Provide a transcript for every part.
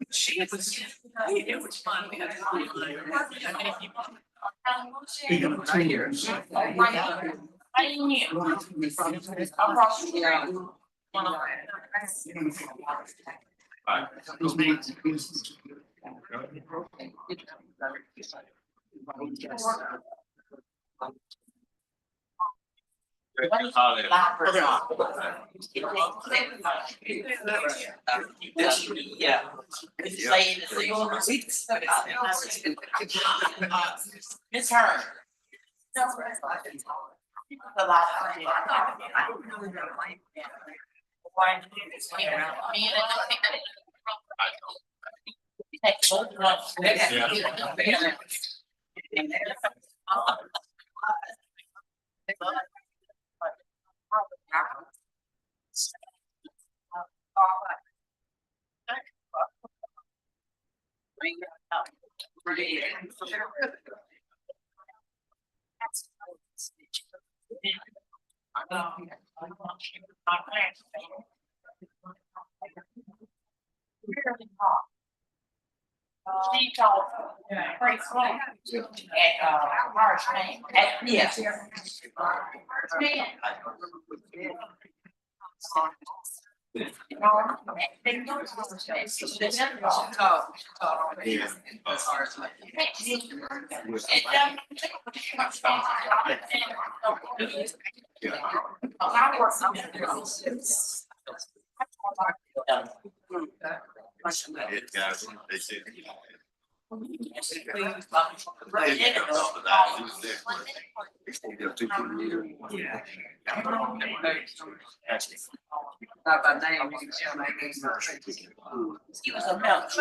It was fun. We had fun. Yeah. It's her. She told great school at March name. Yes. He was a milk.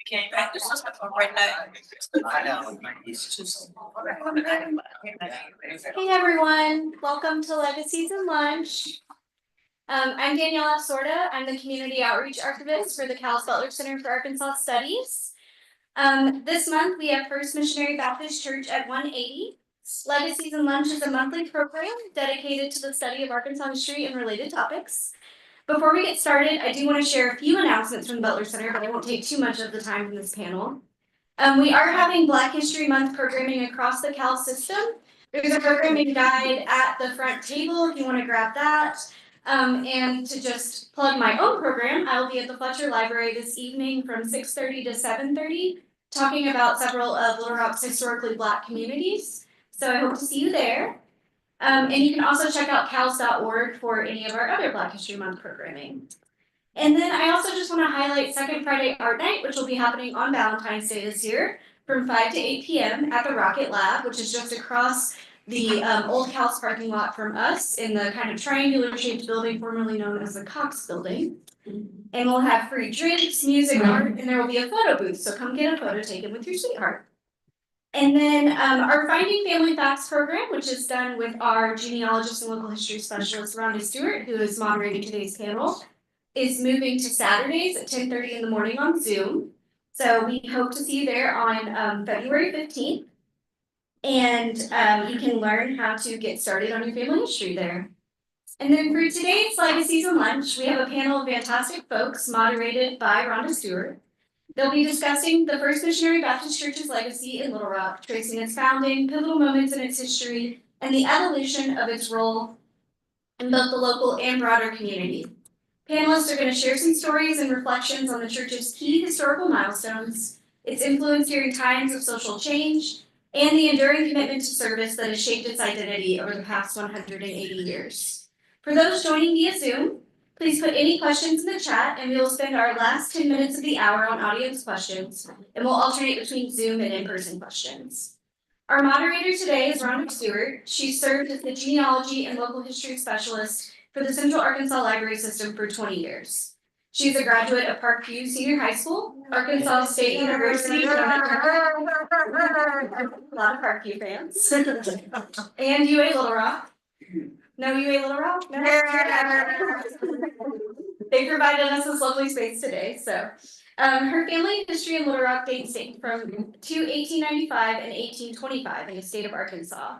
Came back to system right now. I know. Hey everyone, welcome to Legacies and Lunch. I'm Danielle Sorda. I'm the Community Outreach Archivist for the Butler Center for Arkansas Studies. This month we have First Missionary Baptist Church at 180. Legacies and Lunch is a monthly program dedicated to the study of Arkansas history and related topics. Before we get started, I do want to share a few announcements from the Butler Center, but I won't take too much of the time from this panel. We are having Black History Month programming across the Cal system. There's a programming guide at the front table if you want to grab that. And to just plug my own program, I will be at the Fletcher Library this evening from 6:30 to 7:30, talking about several of Little Rock's historically Black communities. So I hope to see you there. And you can also check out cals.org for any of our other Black History Month programming. And then I also just want to highlight Second Friday Art Night, which will be happening on Valentine's Day this year from 5 to 8 p.m. at the Rocket Lab, which is just across the old Cal's parking lot from us in the kind of triangular shaped building formerly known as the Cox Building. And we'll have free drinks, music, art, and there will be a photo booth. So come get a photo taken with your sweetheart. And then our Finding Family Facts program, which is done with our genealogist and local history specialist, Rhonda Stewart, who is moderating today's panel, is moving to Saturdays at 10:30 in the morning on Zoom. So we hope to see you there on February 15th. And you can learn how to get started on your family history there. And then for today's Legacies and Lunch, we have a panel of fantastic folks moderated by Rhonda Stewart. They'll be discussing the First Missionary Baptist Church's legacy in Little Rock, tracing its founding, pivotal moments in its history, and the evolution of its role in both the local and broader community. Panelists are going to share some stories and reflections on the church's key historical milestones, its influence during times of social change, and the enduring commitment to service that has shaped its identity over the past 180 years. For those joining via Zoom, please put any questions in the chat, and we will spend our last 10 minutes of the hour on audience questions, and we'll alternate between Zoom and in-person questions. Our moderator today is Rhonda Stewart. She served as the genealogy and local history specialist for the Central Arkansas Library System for 20 years. She's a graduate of Parkview Senior High School, Arkansas State University, a lot of Parkview fans, and UA Little Rock. No UA Little Rock? No. They provided us this lovely space today. So her family history in Little Rock dates from 1895 and 1825 in the state of Arkansas.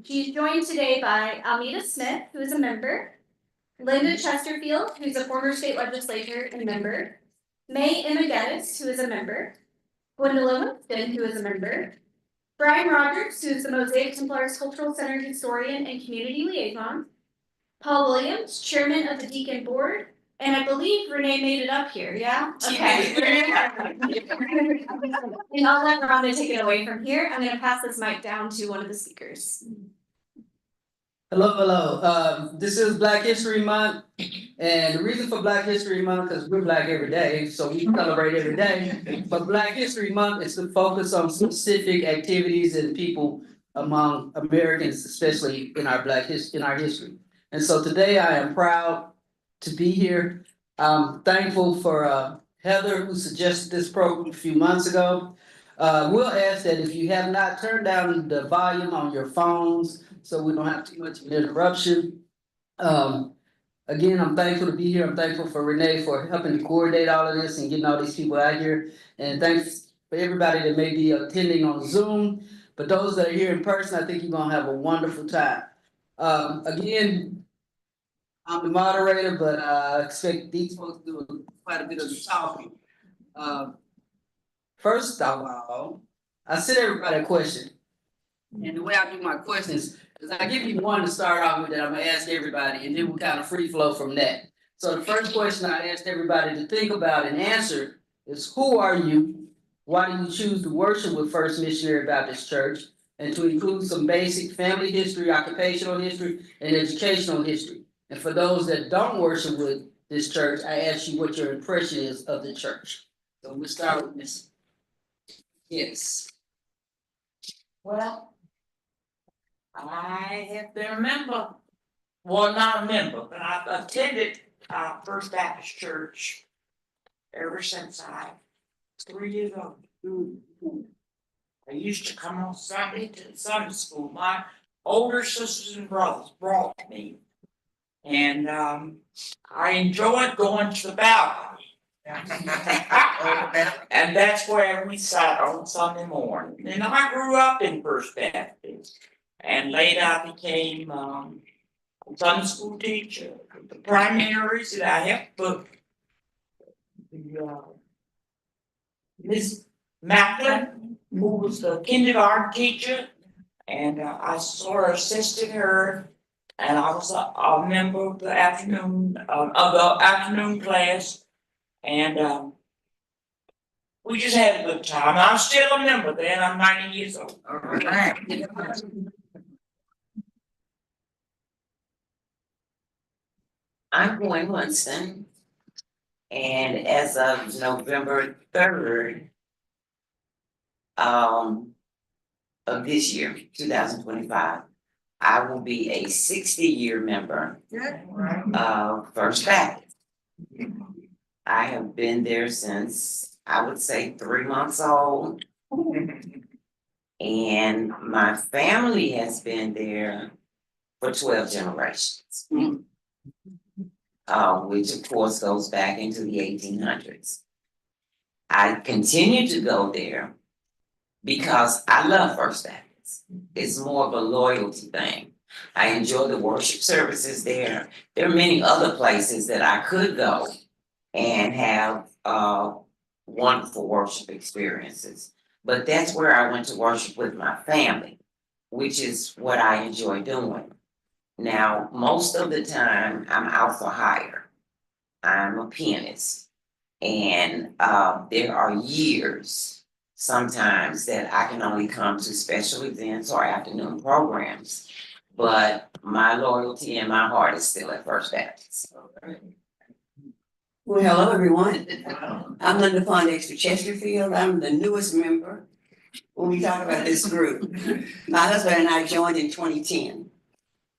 She's joined today by Almeta Smith, who is a member, Linda Chesterfield, who's a former state legislator and member. Mae Emma Gettis, who is a member. Gwendolyn Winston, who is a member. Brian Rodgers, who is the Mosaic Templars Cultural Center historian and community liaison. Paul Williams, chairman of the Deacon Board. And I believe Renee made it up here, yeah? Okay. And I'll let Rhonda take it away from here. I'm gonna pass this mic down to one of the speakers. Hello. This is Black History Month, and the reason for Black History Month is we're Black every day, so we celebrate every day. But Black History Month is to focus on specific activities and people among Americans, especially in our history. And so today I am proud to be here. I'm thankful for Heather, who suggested this program a few months ago. We'll ask that if you have not turned down the volume on your phones, so we don't have too much of an interruption. Again, I'm thankful to be here. I'm thankful for Renee for helping to coordinate all of this and getting all these people out here. And thanks for everybody that may be attending on Zoom. But those that are here in person, I think you're gonna have a wonderful time. Again, I'm the moderator, but I expect these folks to do quite a bit of the talking. First of all, I sent everybody a question. And the way I do my questions is I give you one to start off with that I'm gonna ask everybody, and then we'll kind of free flow from that. So the first question I asked everybody to think about and answer is, who are you? Why do you choose to worship with First Missionary Baptist Church? And to include some basic family history, occupational history, and educational history. And for those that don't worship with this church, I ask you what your impression is of the church. So we'll start with Miss. Yes. Well, I have been a member, well, not a member, but I've attended First Baptist Church ever since I was 3 years old. I used to come on Sunday to Sunday school. My older sisters and brothers brought me, and I enjoyed going to the balcony. And that's where we sat on Sunday morning. And I grew up in First Baptist, and later I became a Sunday school teacher. The primaries that I helped put Miss Macklin, who was the kindergarten teacher, and I sort of assisted her, and I was a member of the afternoon class, and we just had a good time. I'm still a member then. I'm 90 years old. All right. I'm Gwendolyn Winston, and as of November 3rd of this year, 2025, I will be a 60-year member of First Baptist. I have been there since, I would say, 3 months old, and my family has been there for 12 generations. Which of course goes back into the 1800s. I continue to go there because I love First Baptist. It's more of a loyalty thing. I enjoy the worship services there. There are many other places that I could go and have wonderful worship experiences. But that's where I went to worship with my family, which is what I enjoy doing. Now, most of the time, I'm out for hire. I'm a pianist. And there are years, sometimes, that I can only come to special events or afternoon programs. But my loyalty and my heart is still at First Baptist. Well, hello, everyone. I'm Linda Pondexter Chesterfield. I'm the newest member when we talk about this group. My husband and I joined in 2010.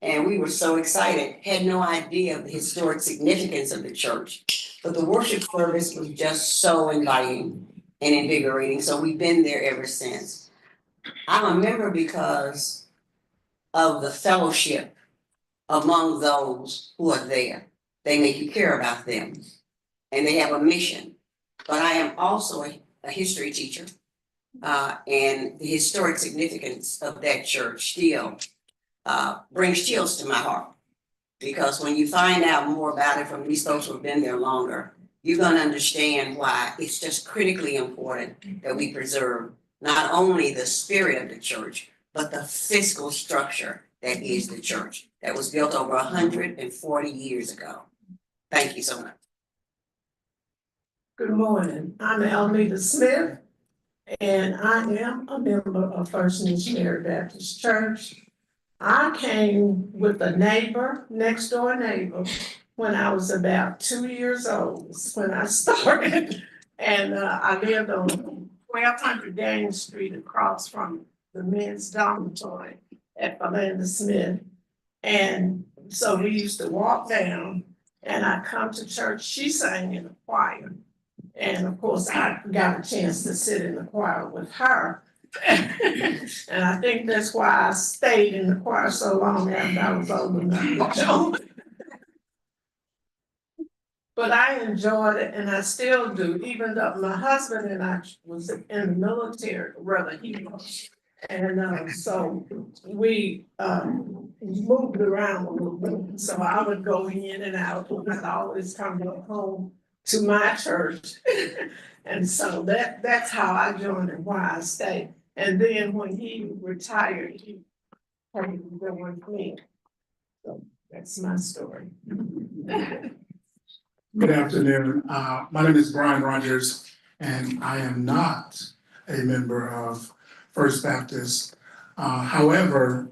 And we were so excited, had no idea of the historic significance of the church. But the worship service was just so inviting and invigorating. So we've been there ever since. I'm a member because of the fellowship among those who are there. They make you care about them. And they have a mission. But I am also a history teacher. And the historic significance of that church still brings chills to my heart. Because when you find out more about it from these folks who've been there longer, you're gonna understand why it's just critically important that we preserve not only the spirit of the church, but the fiscal structure that is the church, that was built over 140 years ago. Thank you so much. Good morning, I'm Almeta Smith, and I am a member of First Missionary Baptist Church. I came with a neighbor, next door neighbor, when I was about 2 years old, is when I started. And I lived on 1200 Daniel Street across from the men's dormitory at Rhonda Smith. And so we used to walk down and I come to church, she sang in the choir. And of course, I got a chance to sit in the choir with her. And I think that's why I stayed in the choir so long after I was old enough to join. But I enjoyed it and I still do, even though my husband and I was in the military, rather he was. And so we moved around a little bit, so I would go in and out, I'd always come back home to my church. And so that's how I joined and why I stayed. And then when he retired, he came to go with me. So that's my story. Good afternoon. My name is Brian Rodgers, and I am not a member of First Baptist. However,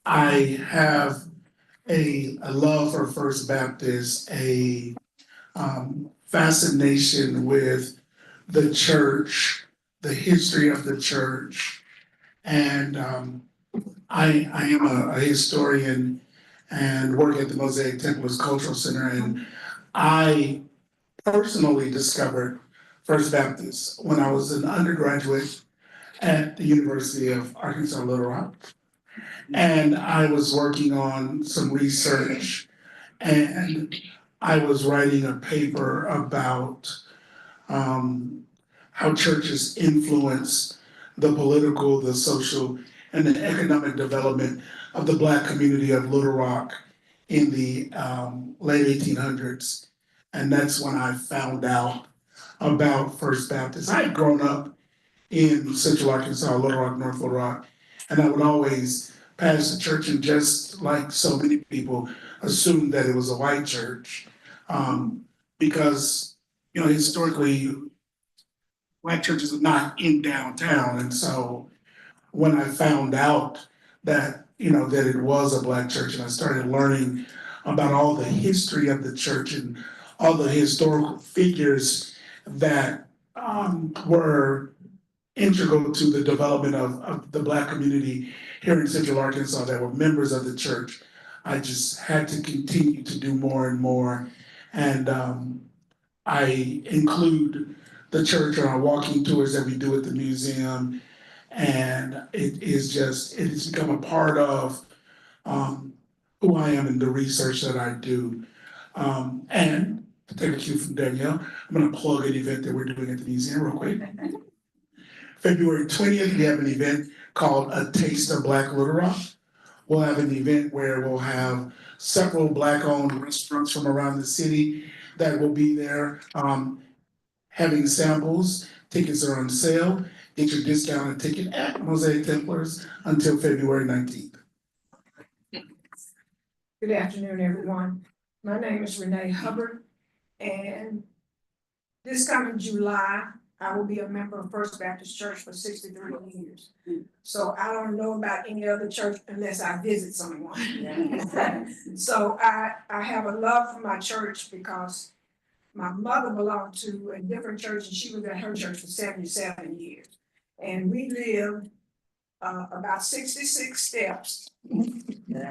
I have a love for First Baptist, a fascination with the church, the history of the church, and I am a historian and work at the Mosaic Templars Cultural Center, and I personally discovered First Baptist when I was an undergraduate at the University of Arkansas Little Rock. And I was working on some research and I was writing a paper about how churches influence the political, the social, and the economic development of the Black community of Little Rock in the late 1800s. And that's when I found out about First Baptist. I had grown up in Central Arkansas, Little Rock, North Little Rock, and I would always pass the church and just like so many people assumed that it was a white church. Because, you know, historically, Black churches are not in downtown. And so when I found out that, you know, that it was a Black church and I started learning about all the history of the church and all the historical figures that were integral to the development of the Black community here in Central Arkansas that were members of the church, I just had to continue to do more and more. And I include the church on our walking tours that we do at the museum. And it has become a part of who I am and the research that I do. And to take a cue from Danielle, I'm gonna plug an event that we're doing at the museum real quick. February 20th, we have an event called A Taste of Black Little Rock. We'll have an event where we'll have several Black-owned restaurants from around the city that will be there having samples. Tickets are on sale. Get your discounted ticket at Mosaic Templars until February 19th. Good afternoon, everyone. My name is Renee Hubbard, and this coming July, I will be a member of First Baptist Church for 63 years. So I don't know about any other church unless I visit someone. So I have a love for my church because my mother belonged to a different church and she was at her church for 77 years. And we lived about 66 steps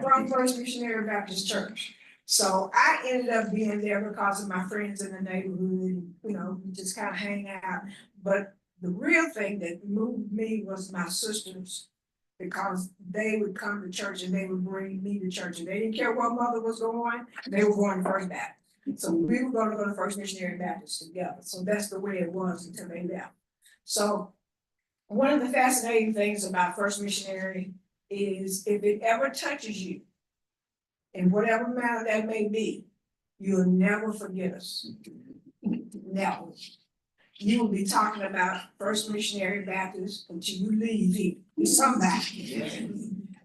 from First Missionary Baptist Church. So I ended up being there because of my friends in the neighborhood, you know, we just kind of hang out. But the real thing that moved me was my sisters, because they would come to church and they would bring me to church and they didn't care what mother was going, they were going to First Baptist. So we were going to go to First Missionary Baptist together. So that's the way it was until they left. So one of the fascinating things about First Missionary is if it ever touches you, in whatever manner that may be, you'll never forget us. Never. You will be talking about First Missionary Baptist until you leave here, somebody.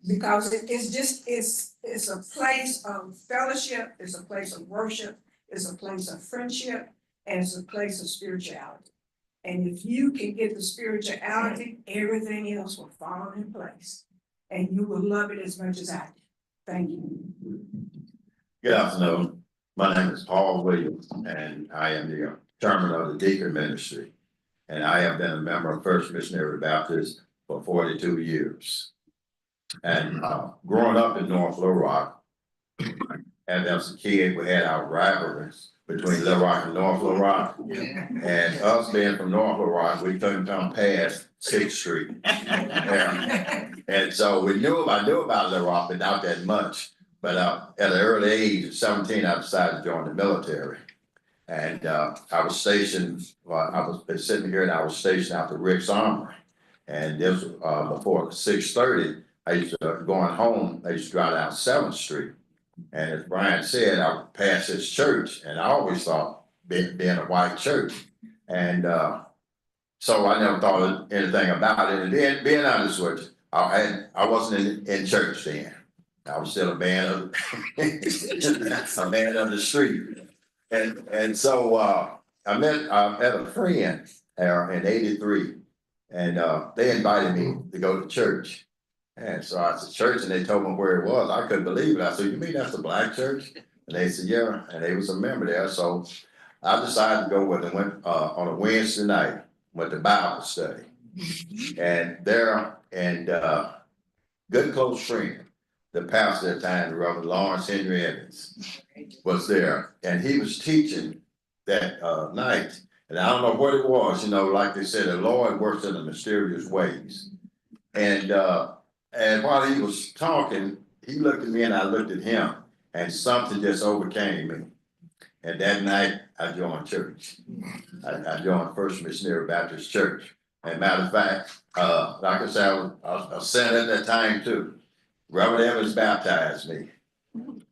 Because it's a place of fellowship, it's a place of worship, it's a place of friendship, and it's a place of spirituality. And if you can get the spirituality, everything else will fall in place. And you will love it as much as I do. Thank you. Good afternoon. My name is Paul Williams, and I am the chairman of the Deacon Ministry. And I have been a member of First Missionary Baptist for 42 years. And growing up in North Little Rock, and as a kid, we had our rivalries between Little Rock and North Little Rock. And us being from North Little Rock, we couldn't come past 6th Street. And so I knew about Little Rock, but not that much. But at an early age of 17, I decided to join the military. And I was stationed, I was sitting here and I was stationed out the Rick's Armory. And this before 6:30, I used to, going home, I used to drive down 7th Street. And as Brian said, I would pass this church, and I always thought being a white church. And so I never thought of anything about it. And being honest with you, I wasn't in church then. I was still a man of the street. And so I met a friend in '83, and they invited me to go to church. And so I said, church, and they told me where it was. I couldn't believe it. I said, you mean that's a black church? And they said, yeah, and they was a member there. So I decided to go with them, went on a Wednesday night, went to Bible study. And there, and good close friend, the pastor at the time, the Reverend Lawrence Henry Evans, was there. And he was teaching that night. And I don't know what it was, like they said, the Lord works in the mysterious ways. And while he was talking, he looked at me and I looked at him, and something just overcame me. And that night I joined church. I joined First Missionary Baptist Church. And matter of fact, like I said, I was a sinner at that time too. Reverend Evans baptized me.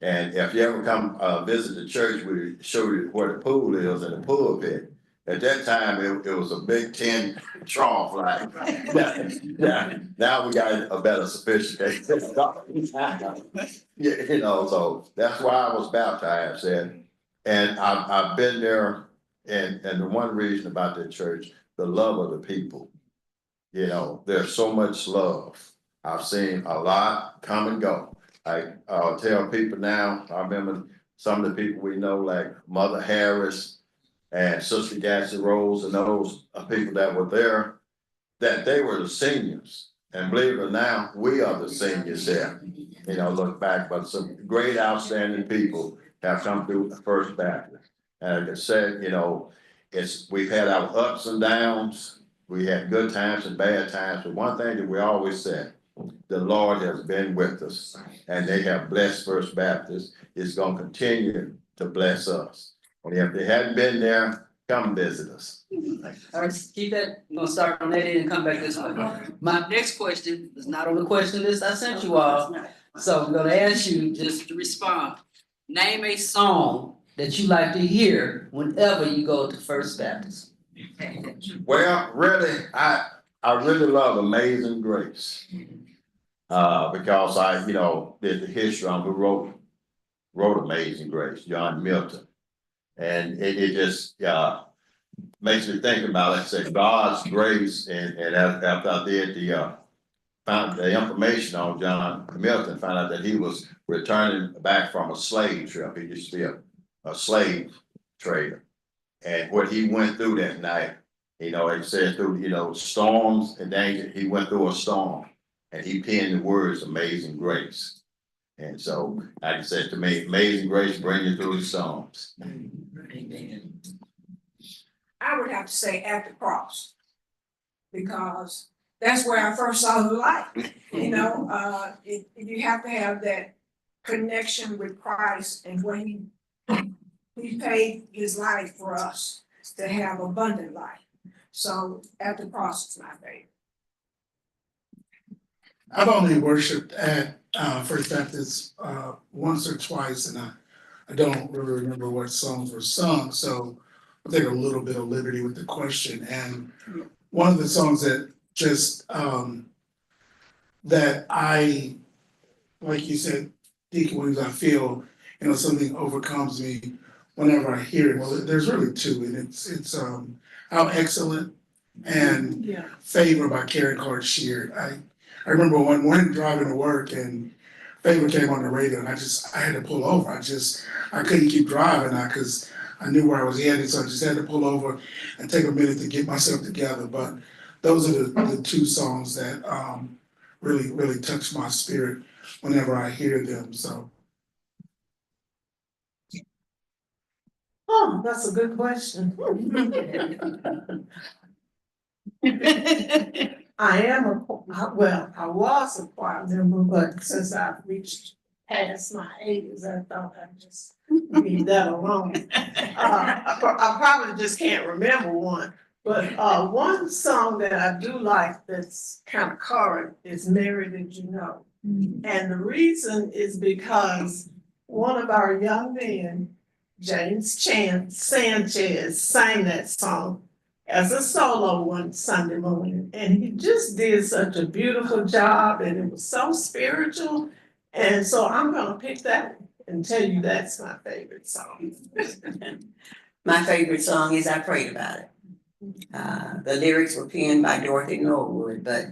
And if you ever come visit the church, we show you where the pool is in the pulpit. At that time, it was a big tin trough like. Now we got a better sophisticated. Yeah, so that's why I was baptized, and I've been there, and the one reason about that church, the love of the people. There's so much love. I've seen a lot come and go. I'll tell people now, I remember some of the people we know, like Mother Harris and Sister Gadsby Rose, and those people that were there, that they were the seniors. And believe it or not, we are the seniors there. Look back, but some great outstanding people have come through the First Baptist. And like I said, we've had our ups and downs. We had good times and bad times. But one thing that we always said, the Lord has been with us, and they have blessed First Baptist. It's going to continue to bless us. And if they hadn't been there, come visit us. All right, keep that, I'm gonna start on that end and come back this way. My next question is not on the question list I sent you all, so I'm gonna ask you just to respond. Name a song that you like to hear whenever you go to First Baptist. Well, really, I really love Amazing Grace. Because I, did the history on who wrote Amazing Grace, John Milton. And it just makes me think about, let's say, God's grace. And after I did found the information on John Milton, found out that he was returning back from a slave trip. He used to be a slave trader. And what he went through that night, it said through, storms and danger, he went through a storm. And he penned the words Amazing Grace. And so, like I said to me, Amazing Grace bring you through the storms. Amen. I would have to say At the Cross, because that's where I first saw the light. You have to have that connection with Christ and when he paid his life for us to have abundant life. So At the Cross is my favorite. I've only worshiped at First Baptist once or twice, and I don't really remember what songs were sung, so I'll take a little bit of liberty with the question. And one of the songs that just that I, like you said, Deacon Williams, I feel, something overcomes me whenever I hear it. Well, there's really two, and it's How Excellent and Favor by Karen Clark Sheard. I remember one morning driving to work and Favor came on the radio and I had to pull over. I couldn't keep driving because I knew where I was headed, so I just had to pull over and take a minute to get myself together. But those are the two songs that really, really touch my spirit whenever I hear them, so. Oh, that's a good question. I was a choir member, but since I've reached past my 80s, I thought I'd just leave that alone. I probably just can't remember one, but one song that I do like that's kind of current is Mary Did You Know? And the reason is because one of our young men, James Sanchez, sang that song as a solo one Sunday morning, and he just did such a beautiful job, and it was so spiritual. And so I'm gonna pick that and tell you that's my favorite song. My favorite song is I Prayed About It. The lyrics were penned by Dorothy Norwood, but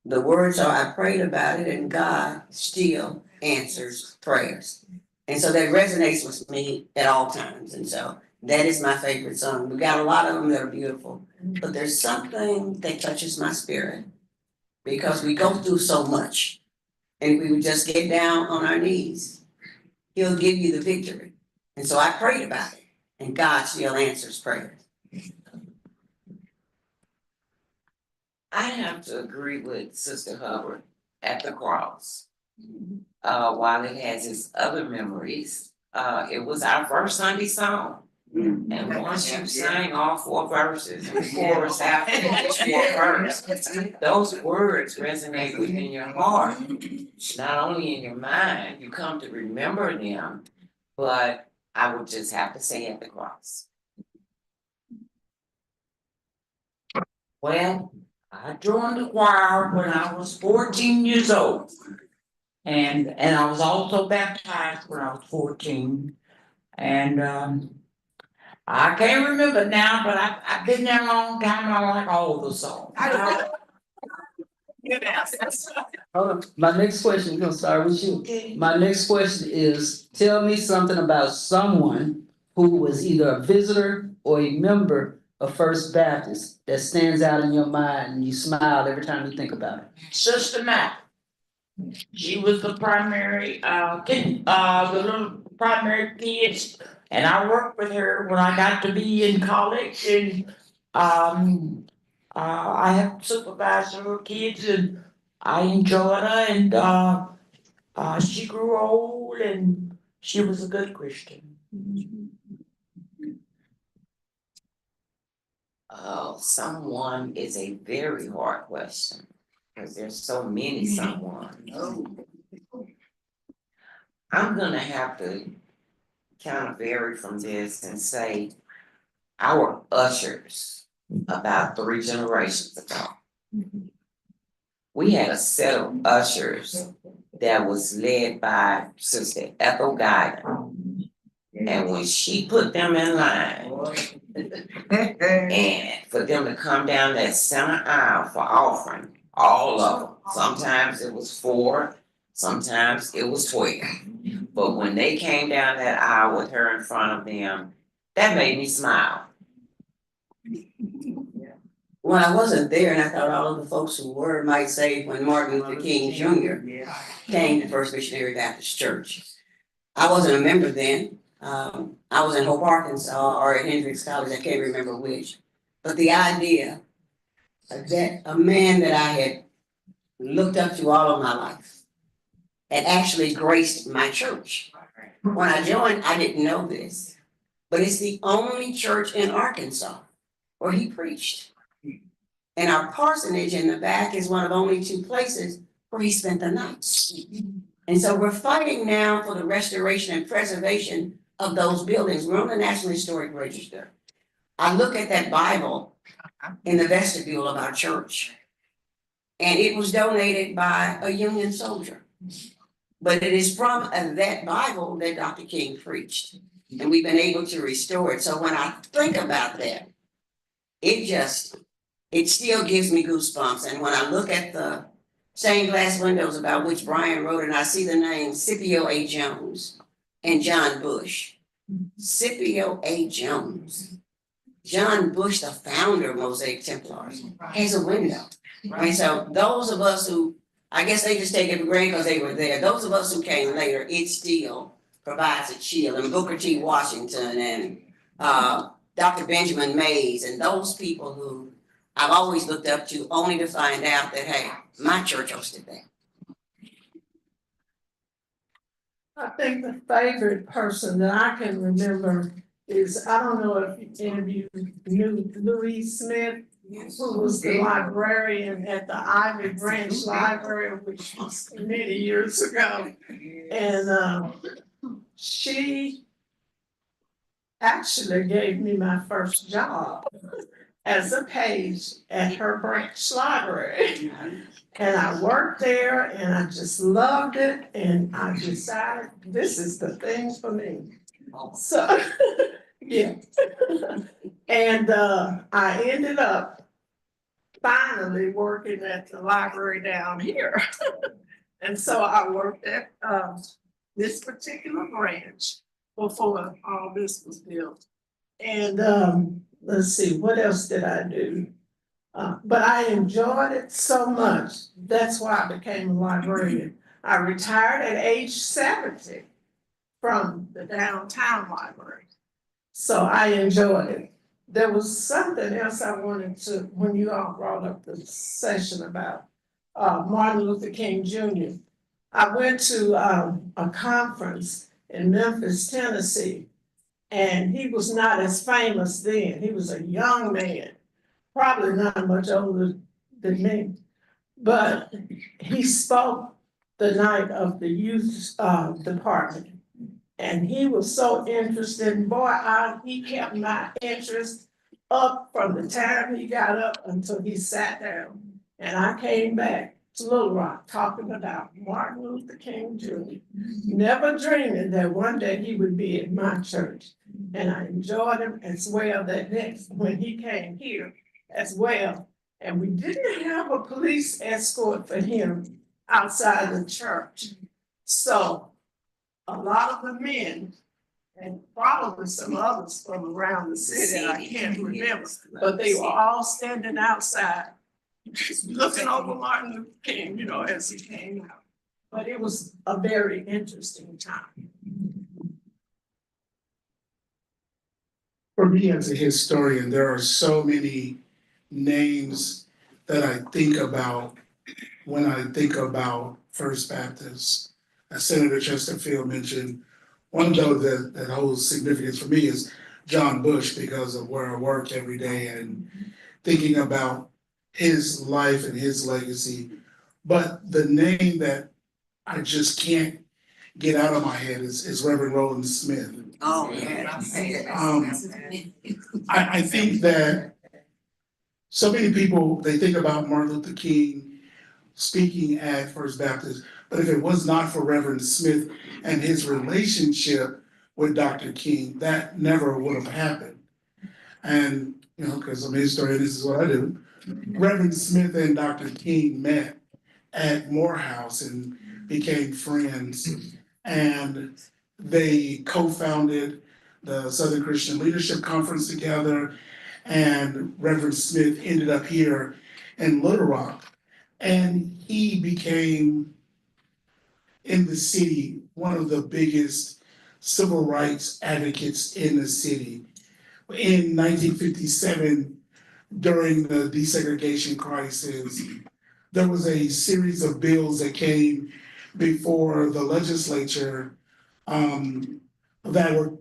the words are I prayed about it and God still answers prayers. And so that resonates with me at all times. And so that is my favorite song. We got a lot of them that are beautiful, but there's something that touches my spirit because we go through so much. And if we would just get down on our knees, He'll give you the victory. And so I prayed about it and God still answers prayers. I have to agree with Sister Hubbard at the cross. While it has its other memories, it was our first Sunday song. And once you sang all 4 verses, and chorus after each 4 verses, those words resonate within your heart, not only in your mind, you come to remember them, but I would just have to say at the cross. Well, I joined the choir when I was 14 years old. And I was also baptized when I was 14. And I can't remember now, but I've been there a long time and I like all the songs. Hold on. My next question, we're gonna start with you. My next question is, tell me something about someone who was either a visitor or a member of First Baptist that stands out in your mind and you smile every time you think about it. Sister Matt. She was the primary, the little primary kids, and I worked with her when I got to be in college, and I have supervised her kids, and I enjoyed her, and she grew old, and she was a good Christian. Oh, someone is a very hard question, because there's so many someone. I'm gonna have to kind of vary from this and say our ushers about 3 generations ago. We had a set of ushers that was led by Sister Ethel Guidon. And when she put them in line, and for them to come down that center aisle for offering, all of them, sometimes it was 4, sometimes it was 12. But when they came down that aisle with her in front of them, that made me smile. Well, I wasn't there, and I thought all of the folks who were might say when Martin Luther King Jr. came to First Missionary Baptist Church. I wasn't a member then. I was in Hope, Arkansas, or at Hendrix College, I can't remember which. But the idea that a man that I had looked up to all of my life had actually graced my church. When I joined, I didn't know this, but it's the only church in Arkansas where he preached. And our parsonage in the back is one of only 2 places where he spent the night. And so we're fighting now for the restoration and preservation of those buildings. We're on the National Historic Register. I look at that Bible in the vestibule of our church, and it was donated by a Union soldier. But it is from that Bible that Dr. King preached, and we've been able to restore it. So when I think about that, it still gives me goosebumps. And when I look at the stained glass windows about which Brian wrote, and I see the names Scipio A. Jones and John Bush. Scipio A. Jones. John Bush, the founder of Mosaic Templars, has a window. And so those of us who, I guess they just take it for granted because they were there. Those of us who came later, it still provides a chill. And Booker T. Washington and Dr. Benjamin Mays and those people who I've always looked up to, only to find out that, hey, my church hosted that. I think the favorite person that I can remember is, I don't know if any of you knew Louis Smith, who was the librarian at the Ivy Branch Library, which was many years ago. And she actually gave me my first job as a page at her branch library. And I worked there and I just loved it, and I decided this is the thing for me. So, yeah. And I ended up finally working at the library down here. And so I worked at this particular branch before all this was built. And let's see, what else did I do? But I enjoyed it so much. That's why I became a librarian. I retired at age 70 from the downtown library. So I enjoyed it. There was something else I wanted to, when you all brought up the session about Martin Luther King Jr. I went to a conference in Memphis, Tennessee, and he was not as famous then. He was a young man, probably not much older than me, but he spoke the night of the youth department. And he was so interested, boy, he kept my interest up from the time he got up until he sat down. And I came back to Little Rock talking about Martin Luther King Jr., never dreaming that one day he would be at my church. And I enjoyed him as well that next, when he came here as well. And we didn't have a police escort for him outside the church. So a lot of the men, and probably some others from around the city, I can't remember, but they were all standing outside looking over Martin Luther King, as he came out. But it was a very interesting time. For me as a historian, there are so many names that I think about when I think about First Baptist. As Senator Chesterfield mentioned, one though that holds significance for me is John Bush, because of where I work every day and thinking about his life and his legacy. But the name that I just can't get out of my head is Reverend Rhonda Smith. Oh, yeah. I think that so many people, they think about Martin Luther King speaking at First Baptist, but if it was not for Reverend Smith and his relationship with Dr. King, that never would have happened. And, because I'm a historian, this is what I do. Reverend Smith and Dr. King met at Morehouse and became friends. And they co-founded the Southern Christian Leadership Conference together. And Reverend Smith ended up here in Little Rock. And he became, in the city, one of the biggest civil rights advocates in the city. In 1957, during the desegregation crisis, there was a series of bills that came before the legislature that were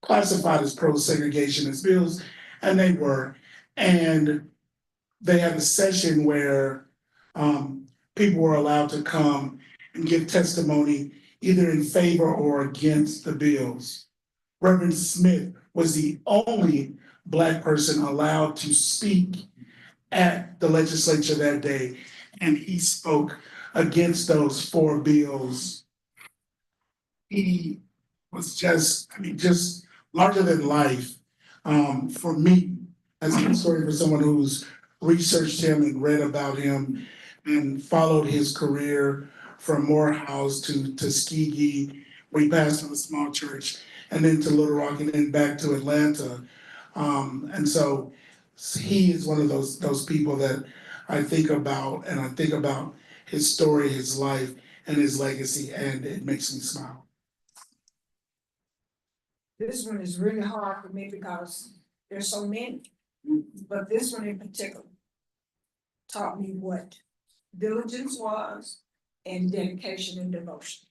classified as pro-segregationist bills, and they were. And they had a session where people were allowed to come and give testimony either in favor or against the bills. Reverend Smith was the only Black person allowed to speak at the legislature that day, and he spoke against those 4 bills. He was just, I mean, just larger than life. For me, as a historian, for someone who's researched him and read about him and followed his career from Morehouse to Tuskegee, where he pastored a small church, and then to Little Rock, and then back to Atlanta. And so he is one of those people that I think about, and I think about his story, his life, and his legacy, and it makes me smile. This one is really hard for me because there's so many, but this one in particular taught me what diligence was and dedication and devotion.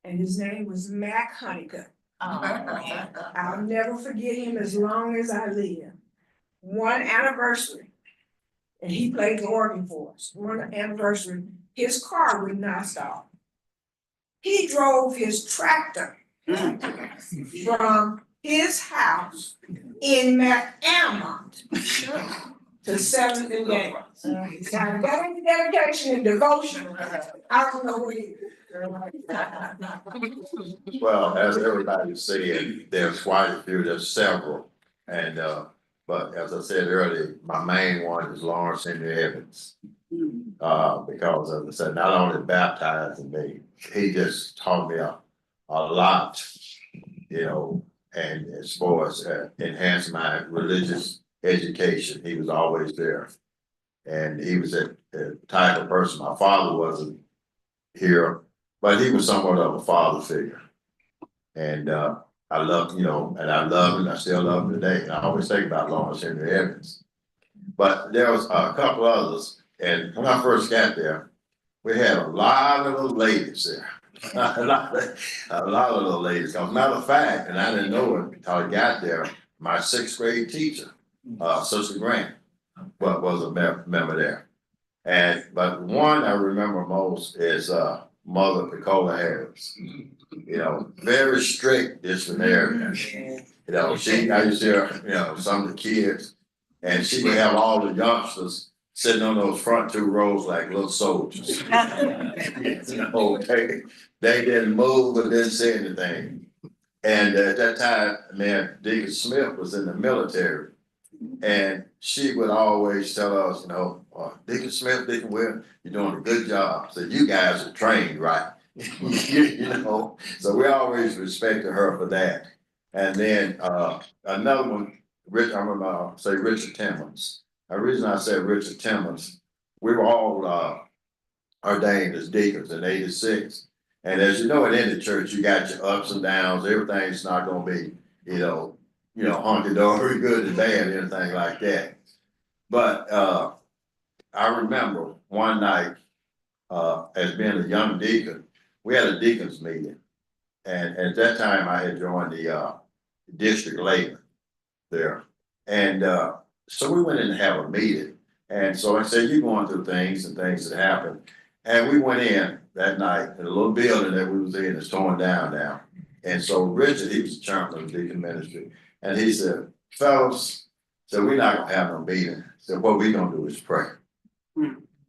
And his name was Mac Honeycutt. I'll never forget him as long as I live. One anniversary, and he played the organ for us. One anniversary, his car would not stop. He drove his tractor from his house in Mae Emma to 7th and Game. Now, that ain't dedication and devotion. I don't know what it is. Well, as everybody said, there's quite a few, there's several. And, but as I said earlier, my main one is Lawrence Henry Evans. Because as I said, not only baptized me, he just taught me a lot, you know, and as far as enhance my religious education, he was always there. And he was a type of person, my father wasn't here, but he was somewhat of a father figure. And I love, you know, and I love him, I still love him today. And I always think about Lawrence Henry Evans. But there was a couple others, and when I first got there, we had a lot of little ladies there. a lot of little ladies. As a matter of fact, and I didn't know it until I got there, my 6th grade teacher, Sister Grant, was a member there. But one I remember most is Mother Picola Harris. You know, very strict disciplinarian. You know, I used to hear, you know, some of the kids, and she would have all the youngsters sitting on those front 2 rows like little soldiers. You know, they didn't move or didn't say anything. And at that time, man, Deacon Smith was in the military. And she would always tell us, you know, Deacon Smith, Deacon Will, you're doing a good job. So you guys are trained right. You know, so we always respected her for that. And then another one, I'm gonna say Richard Timmons. The reason I said Richard Timmons, we were all ordained as deacons in '86. And as you know, in any church, you got your ups and downs. Everything's not gonna be, you know, hunky-dory, good and bad, anything like that. But I remember one night, as being a young deacon, we had a deacons meeting. And at that time, I had joined the district layman there. And so we went in to have a meeting. And so I said, you're going through things and things that happen. And we went in that night, and the little building that we was in is torn down now. And so Richard, he was the chairman of the deacon ministry. And he said, fellas, so we're not gonna have no meeting. So what we gonna do is pray.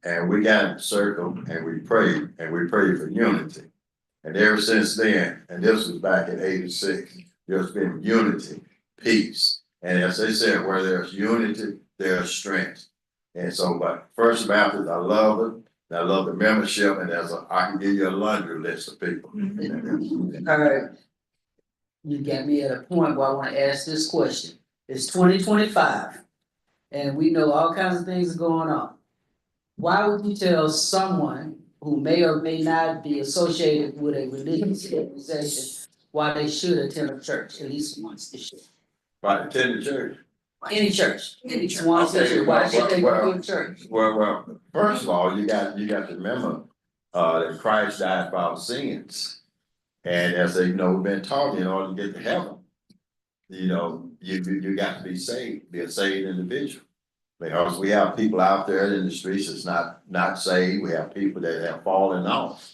And we got in a circle and we prayed for unity. And ever since then, and this was back in '86, there's been unity, peace. And as they said, where there's unity, there's strength. And so, but First Baptist, I love it. And I love the membership, and I can give you a laundry list of people. All right. You got me at a point where I want to ask this question. It's 2025, and we know all kinds of things are going on. Why would you tell someone who may or may not be associated with a religious organization why they should attend a church at least once this year? Right, attend the church. Any church, at least once this year. Why should they go to a church? Well, first of all, you got to remember that Christ died for our sins. And as they we've been taught, in order to get to heaven, you got to be saved, be a saved individual. Because we have people out there in the streets that's not saved, we have people that have fallen off.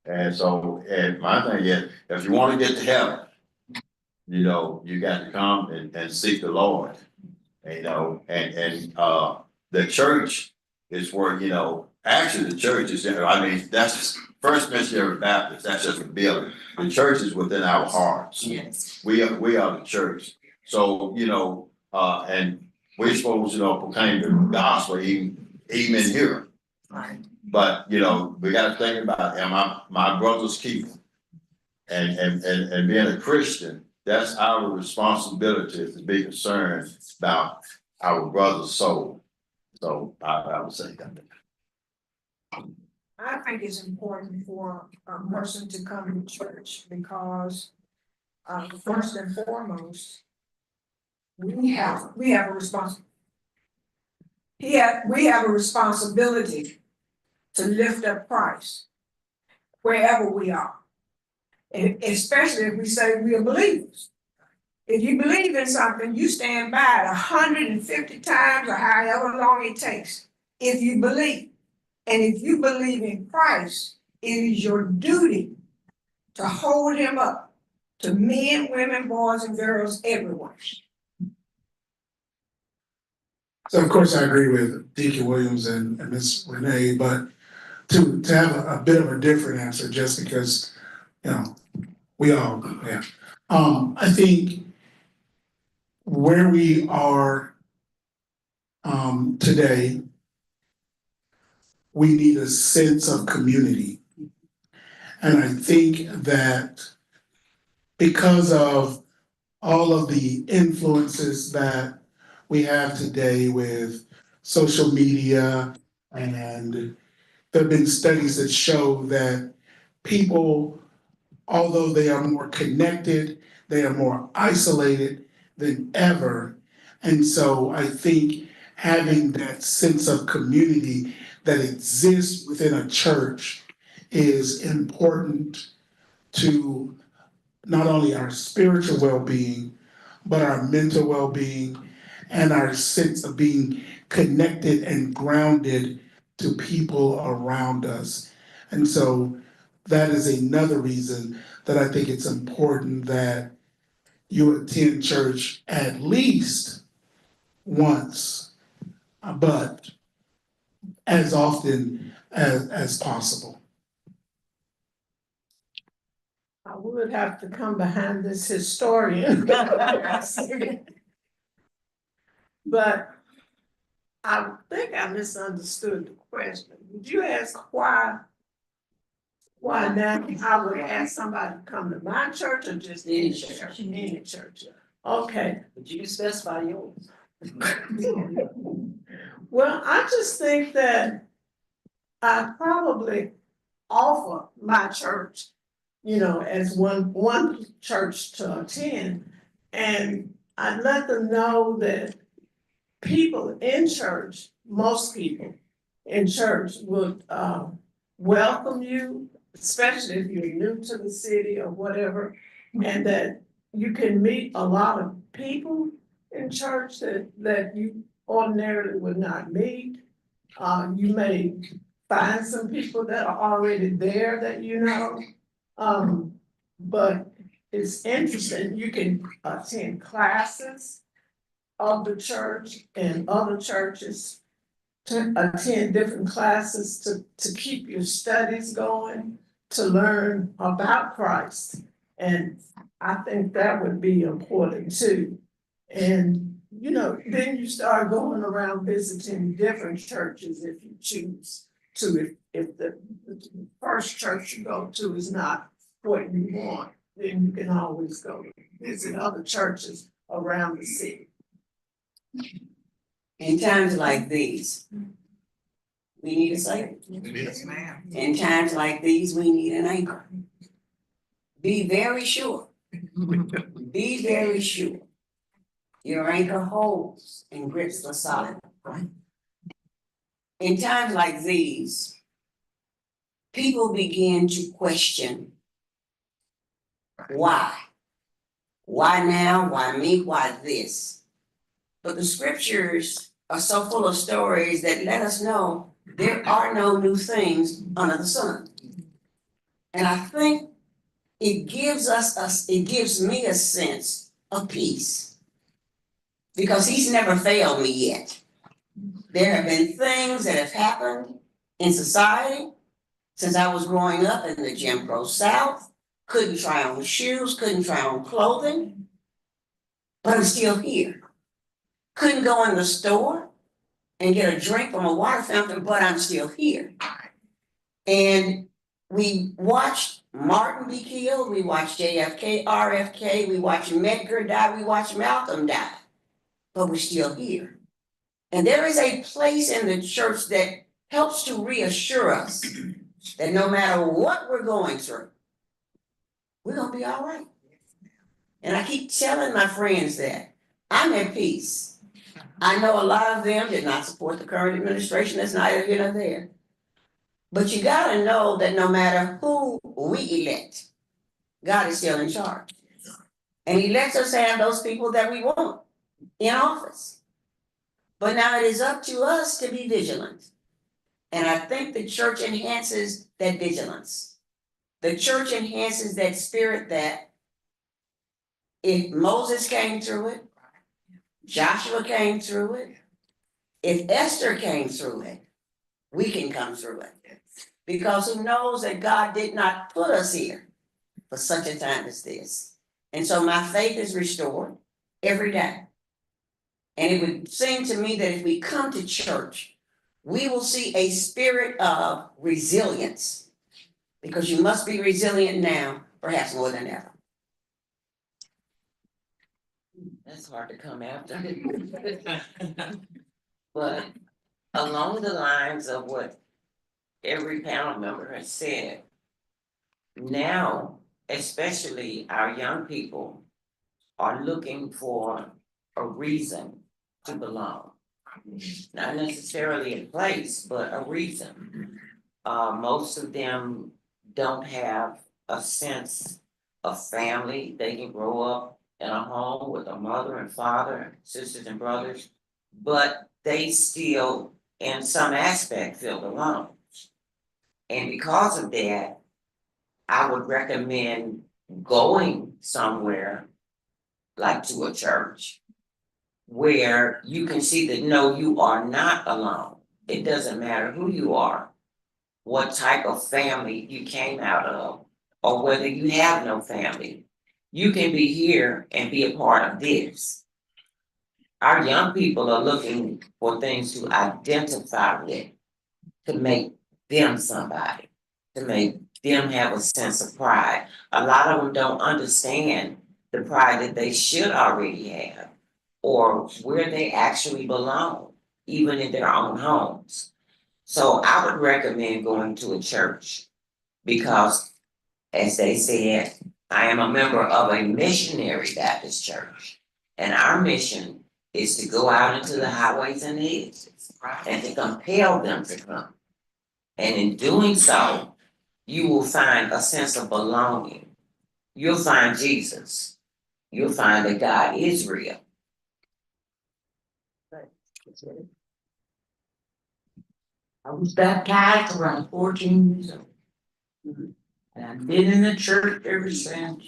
And so, and my thing is, if you wanna get to heaven, you know, you got to come and seek the Lord. You know, and the church is where, you know, actually the church is, I mean, that's First Missionary Baptist, that's just a building. The church is within our hearts. Yes. We are the church. So, you know, and we're supposed to, you know, proclaim the gospel even in here. Right. But, you know, we gotta think about, am I my brother's keeper? And being a Christian, that's our responsibility to be concerned about our brother's soul. So I would say that. I think it's important for a person to come to church because, first and foremost, we have a we have a responsibility to lift up Christ wherever we are. And especially if we say we are believers. If you believe in something, you stand by it 150 times or however long it takes. If you believe, and if you believe in Christ, it is your duty to hold him up to men, women, boys, and girls everywhere. So of course, I agree with Deacon Williams and Ms. Renee, but to have a bit of a different answer, just because, you know, we all, yeah. I think where we are today, we need a sense of community. And I think that because of all of the influences that we have today with social media, and there have been studies that show that people, although they are more connected, they are more isolated than ever. And so I think having that sense of community that exists within a church is important to not only our spiritual well-being, but our mental well-being and our sense of being connected and grounded to people around us. And so that is another reason that I think it's important that you attend church at least once, but as often as possible. I would have to come behind this historian. But I think I misunderstood the question. Did you ask why now I would ask somebody to come to my church or just any church? Any church. Okay. But you can specify yours. Well, I just think that I probably offer my church, you know, as one church to attend. And I let them know that people in church, most people in church would welcome you, especially if you're new to the city or whatever, and that you can meet a lot of people in church that you ordinarily would not meet. You may find some people that are already there that you know. But it's interesting, you can attend classes of the church and other churches, to attend different classes to keep your studies going, to learn about Christ. And I think that would be important too. And, you know, then you start going around visiting different churches if you choose to. If the first church you go to is not what you want, then you can always go visit other churches around the city. In times like these, we need a savior. Yes, ma'am. In times like these, we need an anchor. Be very sure. Be very sure. Your anchor holds and grips the solid, right? In times like these, people begin to question why. Why now? Why me? Why this? But the scriptures are so full of stories that let us know there are no new things under the sun. And I think it gives it gives me a sense of peace. Because he's never failed me yet. There have been things that have happened in society since I was growing up in the Jim Crow South. Couldn't try on shoes, couldn't try on clothing, but I'm still here. Couldn't go in the store and get a drink from a water fountain, but I'm still here. And we watched Martin be killed, we watched JFK, RFK, we watched Medgar die, we watched Malcolm die, but we're still here. And there is a place in the church that helps to reassure us that no matter what we're going through, we're gonna be all right. And I keep telling my friends that I'm at peace. I know a lot of them did not support the current administration, that's neither here nor there. But you gotta know that no matter who we elect, God is still in charge. And he lets us have those people that we want in office. But now it is up to us to be vigilant. And I think the church enhances that vigilance. The church enhances that spirit that if Moses came through it, Joshua came through it, if Esther came through it, we can come through it. Because who knows that God did not put us here for such a time as this. And so my faith is restored every day. And it would seem to me that if we come to church, we will see a spirit of resilience. Because you must be resilient now, perhaps more than ever. That's hard to come after. But along the lines of what every panel member has said, now, especially our young people are looking for a reason to belong. Not necessarily a place, but a reason. Most of them don't have a sense of family. They can grow up in a home with a mother and father, sisters and brothers, but they still, in some aspect, feel alone. And because of that, I would recommend going somewhere like to a church where you can see that no, you are not alone. It doesn't matter who you are, what type of family you came out of, or whether you have no family. You can be here and be a part of this. Our young people are looking for things to identify with, to make them somebody, to make them have a sense of pride. A lot of them don't understand the pride that they should already have, or where they actually belong, even in their own homes. So I would recommend going to a church because, as they said, I am a member of a missionary Baptist church. And our mission is to go out into the highways and the hedges and to compel them to come. And in doing so, you will find a sense of belonging. You'll find Jesus. You'll find that God is real. I was baptized around 14 years old. And I've been in the church ever since.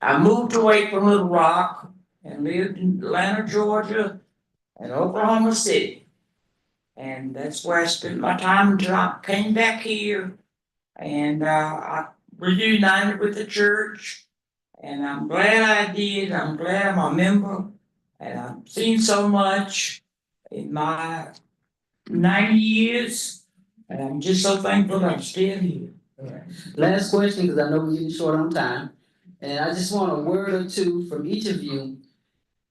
I moved away from Little Rock and lived in Atlanta, Georgia, and Oklahoma City. And that's where I spent my time until I came back here. And I reunited with the church. And I'm glad I did. I'm glad I'm a member. And I've seen so much in my 90 years. And I'm just so thankful I'm still here. Last question, because I know we're getting short on time. And I just want a word or two from each of you,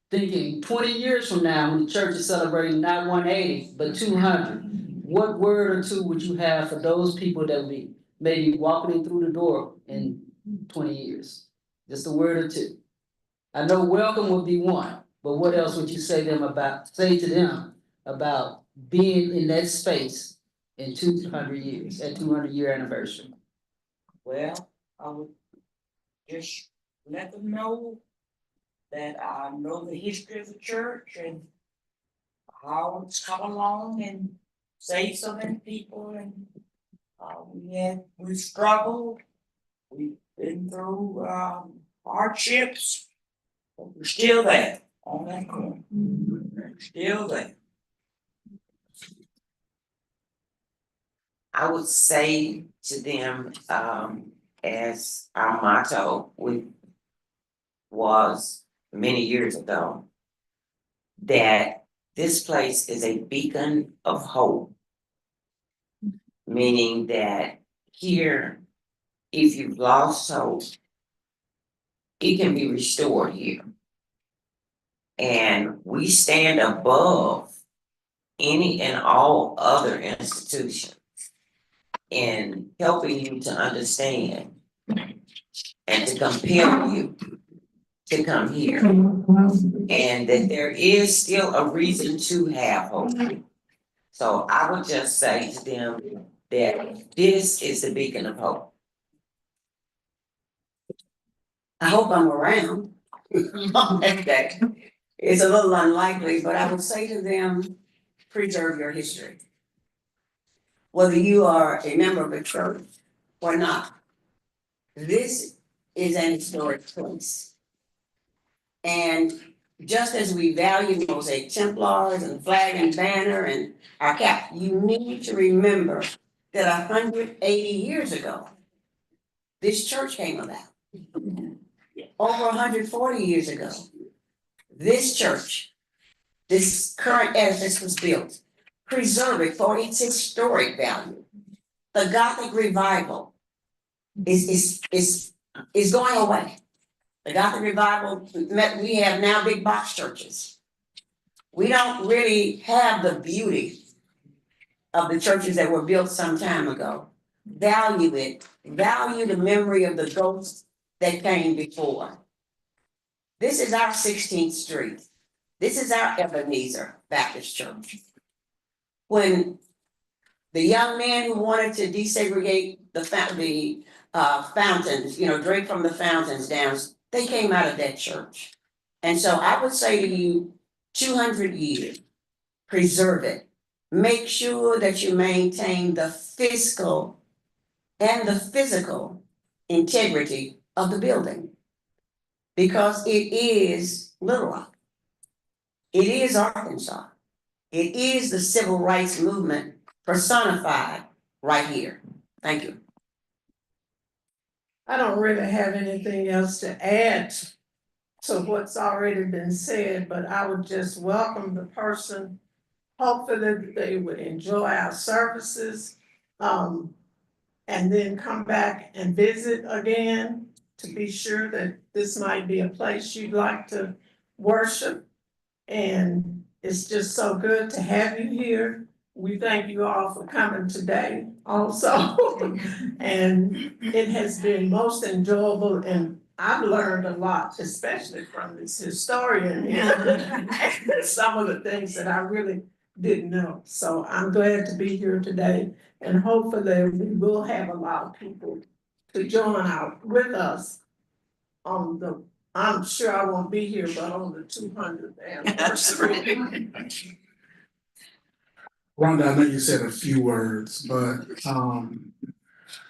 thinking 20 years from now, when the church is celebrating not 180, but 200, what word or two would you have for those people that will be maybe walking in through the door in 20 years? Just a word or two. I know welcome would be one, but what else would you say to them about being in that space in 200 years, at 200-year anniversary? Well, I would just let them know that I know the history of the church and always come along and save so many people and we struggled. We've been through hardships, but we're still there on that corner. Still there. I would say to them, as our motto was many years ago, that this place is a beacon of hope. Meaning that here, if you've lost hope, it can be restored here. And we stand above any and all other institutions in helping you to understand and to compel you to come here. And that there is still a reason to have hope. So I would just say to them that this is the beacon of hope. I hope I'm around. Okay. It's a little unlikely, but I would say to them, preserve your history. Whether you are a member of a church or not, this is an historic place. And just as we value Mosaic Templars and flag and banner and our cap, you need to remember that 180 years ago, this church came about. Over 140 years ago, this church, this current edifice was built. Preserve it for its historic value. The Gothic revival is going away. The Gothic revival, we have now big box churches. We don't really have the beauty of the churches that were built some time ago. Value it, value the memory of the ghosts that came before. This is our 16th Street. This is our Ebenezer Baptist Church. When the young man who wanted to desegregate the fountains, drink from the fountains down, they came out of that church. And so I would say to you, 200 years, preserve it. Make sure that you maintain the fiscal and the physical integrity of the building. Because it is Little Rock. It is Arkansas. It is the civil rights movement personified right here. Thank you. I don't really have anything else to add to what's already been said, but I would just welcome the person. Hopefully they would enjoy our services, and then come back and visit again to be sure that this might be a place you'd like to worship. And it's just so good to have you here. We thank you all for coming today also. And it has been most enjoyable, and I've learned a lot, especially from this historian and some of the things that I really didn't know. So I'm glad to be here today, and hopefully we will have a lot of people to join out with us on the, I'm sure I won't be here, but on the 200th anniversary. Rhonda, I know you said a few words, but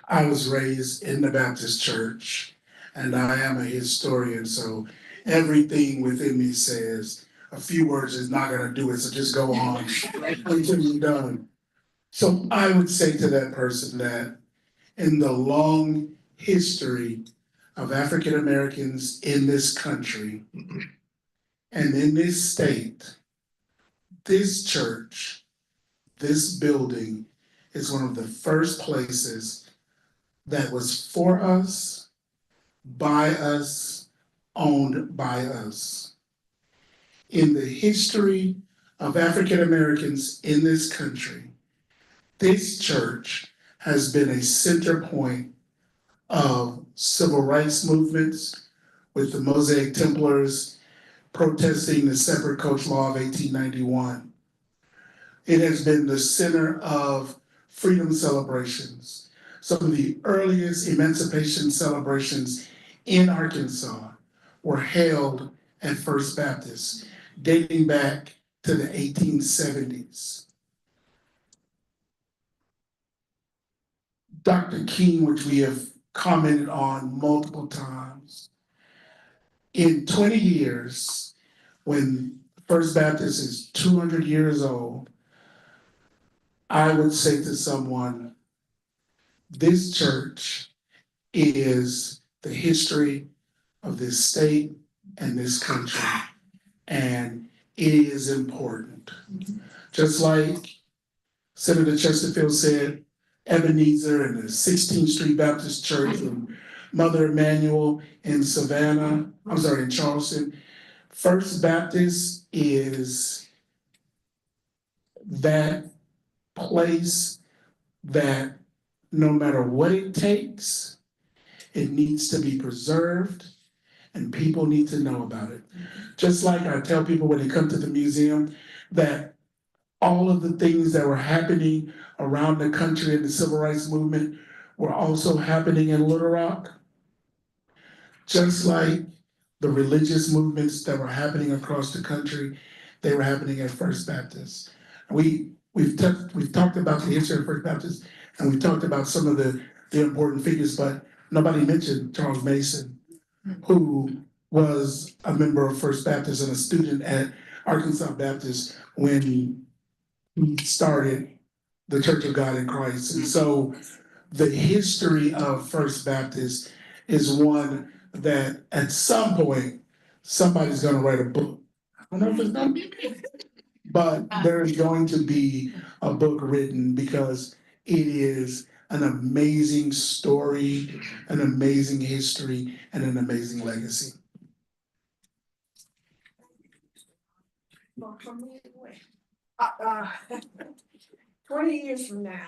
I was raised in the Baptist church and I am a historian, so everything within me says a few words is not gonna do it, so just go on until you're done. So I would say to that person that in the long history of African Americans in this country and in this state, this church, this building is one of the first places that was for us, by us, owned by us. In the history of African Americans in this country, this church has been a center point of civil rights movements, with the Mosaic Templars protesting the separate coach law of 1891. It has been the center of freedom celebrations. Some of the earliest emancipation celebrations in Arkansas were held at First Baptist, dating back to the 1870s. Dr. King, which we have commented on multiple times, in 20 years, when First Baptist is 200 years old, I would say to someone, this church is the history of this state and this country, and it is important. Just like Senator Chesterfield said, Ebenezer and the 16th Street Baptist Church and Mother Emanuel in Savannah, in Charleston. First Baptist is that place that no matter what it takes, it needs to be preserved and people need to know about it. Just like I tell people when they come to the museum that all of the things that were happening around the country in the civil rights movement were also happening in Little Rock. Just like the religious movements that were happening across the country, they were happening at First Baptist. We've talked about the history of First Baptist, and we've talked about some of the important figures, but nobody mentioned Charles Mason, who was a member of First Baptist and a student at Arkansas Baptist when he started the Church of God in Christ. And so the history of First Baptist is one that at some point, somebody's gonna write a book. I don't know if it's gonna be me, but there's going to be a book written because it is an amazing story, an amazing history, and an amazing legacy. Well, from me anyway. 20 years from now,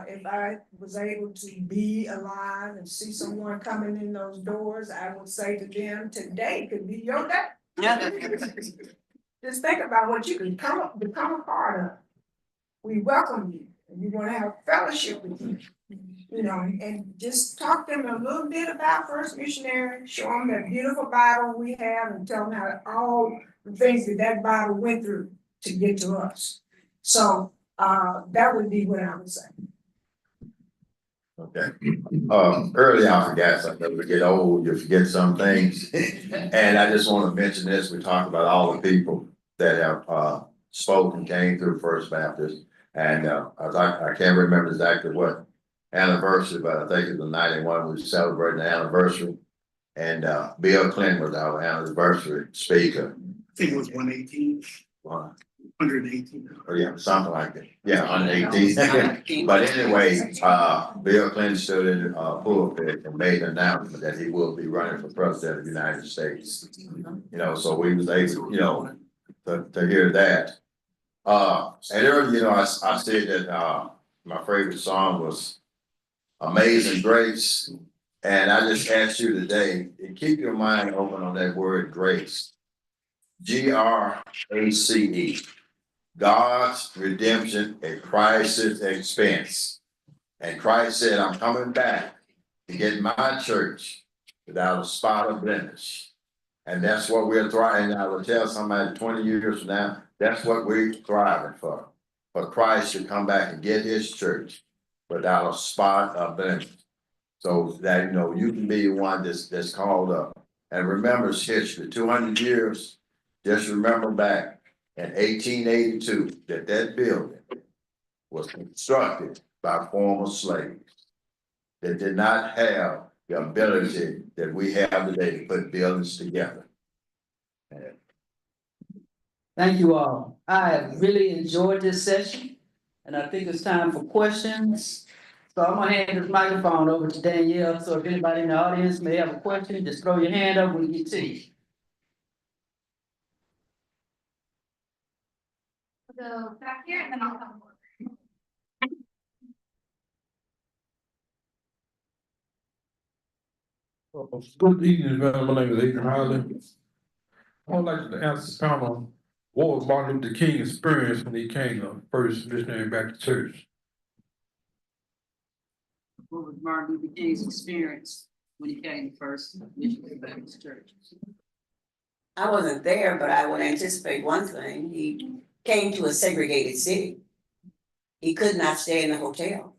if I was able to be alive and see someone coming in those doors, I would say to them, today could be your day. Just think about what you can become a part of. We welcome you, and we want to have fellowship with you. You know, and just talk to them a little bit about First Missionary, show them that beautiful Bible we have, and tell them how all the things that Bible went through to get to us. So that would be what I would say. Okay. Early I forgot something. As we get old, you forget some things. And I just want to mention this. We talked about all the people that have spoken, came through First Baptist. And I can't remember exactly what anniversary, but I think it's the 91 we celebrated the anniversary. And Bill Clinton was our anniversary speaker. I think it was 118. 118. Oh, yeah, something like that. Yeah, 118. But anyway, Bill Clinton stood in the pulpit and made an announcement that he will be running for president of the United States. You know, so we was able, you know, to hear that. And earlier, you know, I said that my favorite song was Amazing Grace. And I just asked you today, keep your mind open on that word grace. GRACE. God's redemption at Christ's expense. And Christ said, I'm coming back to get my church without a spot or blemish. And that's what we're thriving. I will tell somebody 20 years from now, that's what we're thriving for Christ to come back and get his church without a spot or blemish. So that, you know, you can be one that's called up and remembers history, 200 years. Just remember back in 1882 that building was constructed by former slaves that did not have the ability that we have today to put buildings together. Thank you all. I have really enjoyed this session, and I think it's time for questions. So I'm gonna hand this microphone over to Danielle, so if anybody in the audience may have a question, just throw your hand up when you see. Go back here and then I'll come forward. Good evening, man. My name is Adrian Highland. I would like to ask the panel, what was Martin Luther King experience when he came to First Missionary Baptist Church? What was Martin Luther King's experience when he came to First Missionary Baptist Church? I wasn't there, but I would anticipate one thing, he came to a segregated city. He could not stay in a hotel.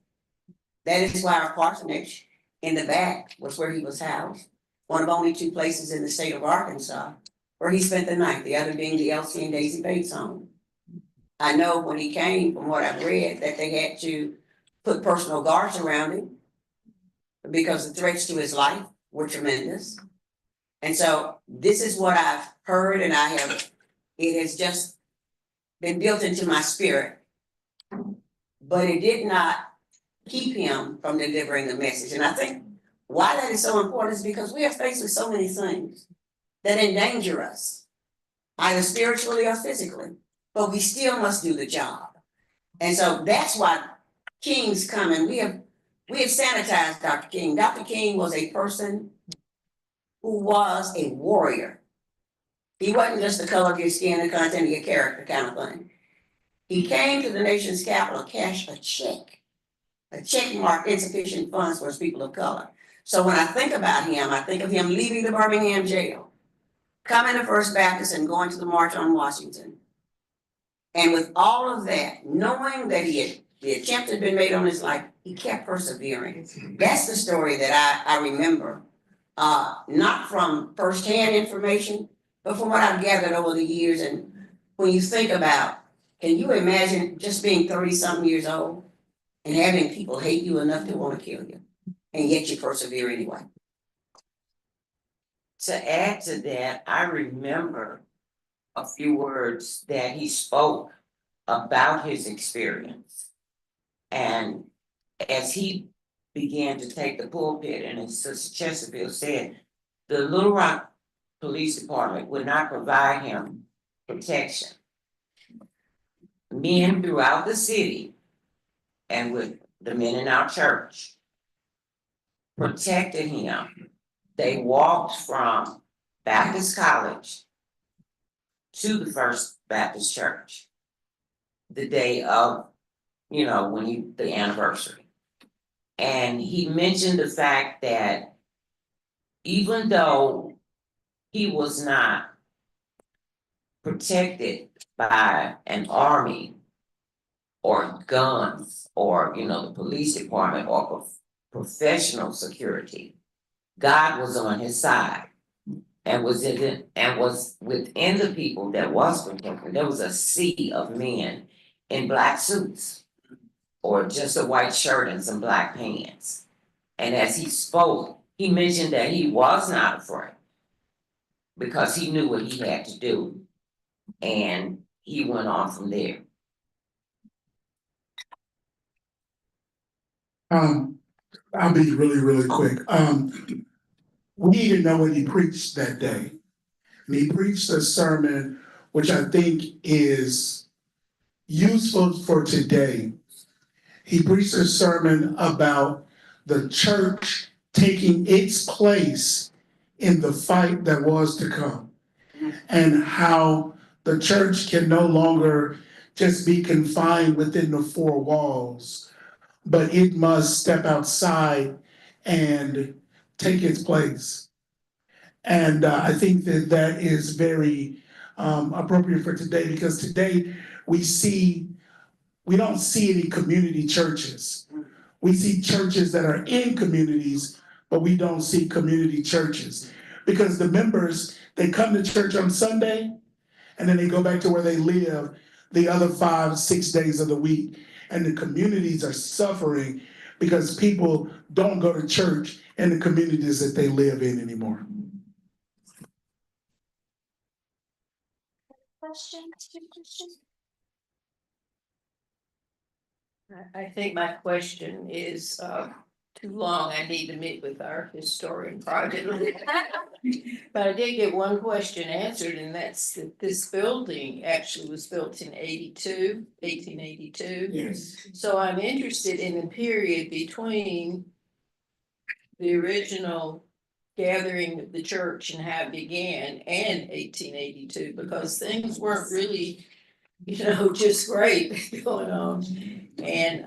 That is why our parsonage in the back was where he was housed. One of only two places in the state of Arkansas where he spent the night, the other being the Elsie and Daisy Bates home. I know when he came, from what I've read, that they had to put personal guards around him because the threats to his life were tremendous. And so this is what I've heard, and it has just been built into my spirit. But it did not keep him from delivering the message. And I think why that is so important is because we are faced with so many things that endanger us, either spiritually or physically, but we still must do the job. And so that's why King's coming. We have sanitized Dr. King. Dr. King was a person who was a warrior. He wasn't just the color of your skin, the content of your character kind of thing. He came to the nation's capital, cashed a check marked insufficient funds for his people of color. So when I think about him, I think of him leaving the Birmingham jail, coming to First Baptist and going to the March on Washington. And with all of that, knowing that the attempt had been made on his life, he kept persevering. That's the story that I remember, not from firsthand information, but from what I've gathered over the years. And when you think about, can you imagine just being 30-something years old and having people hate you enough to want to kill you, and yet you persevere anyway? To add to that, I remember a few words that he spoke about his experience. And as he began to take the pulpit, and as Sister Chesterfield said, the Little Rock Police Department would not provide him protection. Men throughout the city and with the men in our church protected him. They walked from Baptist College to the First Baptist Church the day of, the anniversary. And he mentioned the fact that even though he was not protected by an army or guns or, the police department or professional security, God was on his side and was within the people that was protected. There was a sea of men in black suits or just a white shirt and some black pants. And as he spoke, he mentioned that he was not afraid because he knew what he had to do. And he went on from there. I'll be really, really quick. We didn't know what he preached that day. And he preached a sermon which I think is useful for today. He preached a sermon about the church taking its place in the fight that was to come, and how the church can no longer just be confined within the four walls, but it must step outside and take its place. And I think that is very appropriate for today, because today we don't see any community churches. We see churches that are in communities, but we don't see community churches. Because the members, they come to church on Sunday, and then they go back to where they live the other 5-6 days of the week. And the communities are suffering because people don't go to church in the communities that they live in anymore. Question? I think my question is too long. I need to meet with our historian privately. But I did get one question answered, and that's that this building actually was built in 1882. Yes. So I'm interested in the period between the original gathering of the church and how it began and 1882, because things weren't really, just great going on. And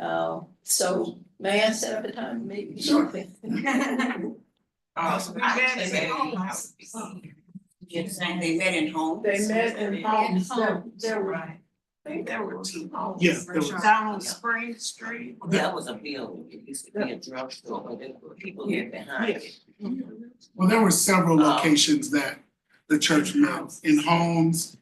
so may I set up a time maybe? Sure. You're saying they met in homes? They met in homes, there were, Right. I think there were two homes. Yeah, there was. Down on Spring Street. That was a building, it used to be a drugstore, but there were people lived behind it. Well, there were several locations that the church met in homes.